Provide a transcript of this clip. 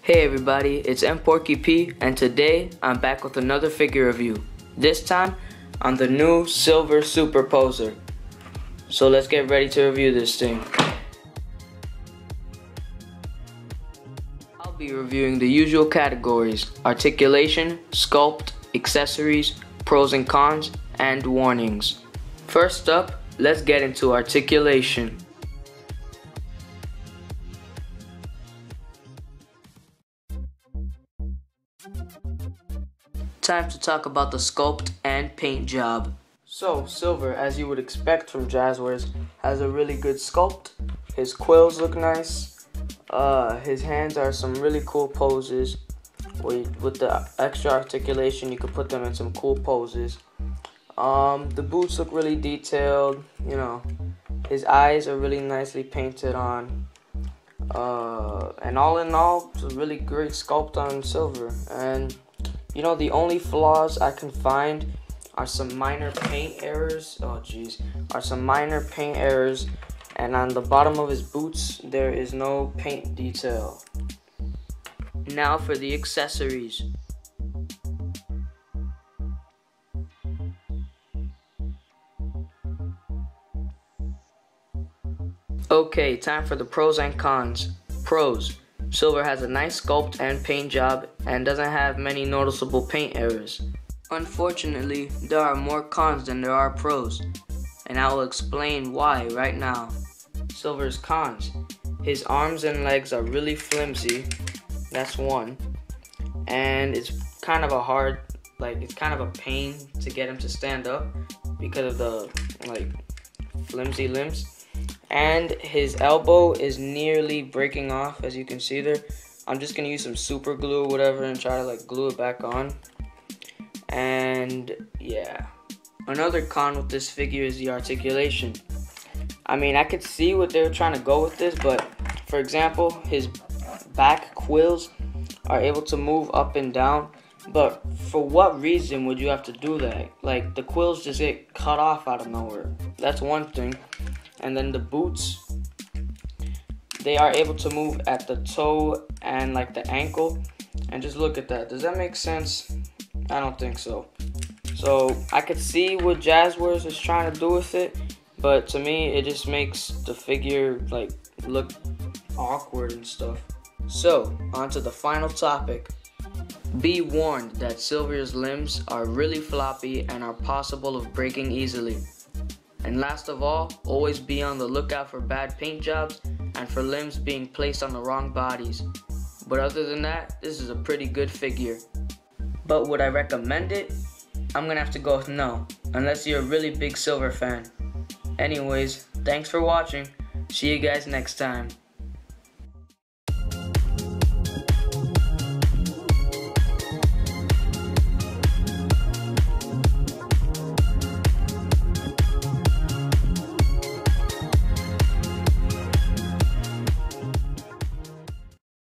Hey everybody, it's mporkyp, and today I'm back with another figure review. This time on the new Silver Super Poser. So let's get ready to review this thing. I'll be reviewing the usual categories: articulation, sculpt, accessories, pros and cons, and warnings. First up, let's get into articulation. Time to talk about the sculpt and paint job. So, Silver, as you would expect from Jazwares, has a really good sculpt. His quills look nice. His hands are some really cool poses. With the extra articulation, you could put them in some cool poses. The boots look really detailed. You know, his eyes are really nicely painted on. And all in all, it's a really great sculpt on Silver. And you know, the only flaws I can find are some minor paint errors. And on the bottom of his boots, there is no paint detail. Now for the accessories. Okay, time for the pros and cons. Pros. Silver has a nice sculpt and paint job and doesn't have many noticeable paint errors. Unfortunately, there are more cons than there are pros, and I will explain why right now. Silver's cons. His arms and legs are really flimsy. That's one. And it's kind of a pain to get him to stand up because of the flimsy limbs. And his elbow is nearly breaking off, as you can see there. I'm just gonna use some super glue or whatever and try to glue it back on. And yeah. Another con with this figure is the articulation. I mean, I could see what they were trying to go with this, but for example, his back quills are able to move up and down. But for what reason would you have to do that? Like, the quills just get cut off out of nowhere. That's one thing. And then the boots, they are able to move at the toe and the ankle. And just look at that. Does that make sense? I don't think so. So I could see what Jazwares is trying to do with it, but to me it just makes the figure look awkward and stuff. So on to the final topic. Be warned that Silver's limbs are really floppy and are possible of breaking easily. And last of all, always be on the lookout for bad paint jobs and for limbs being placed on the wrong bodies. But other than that, this is a pretty good figure. But would I recommend it? I'm gonna have to go with no, unless you're a really big Silver fan. Anyways, thanks for watching. See you guys next time.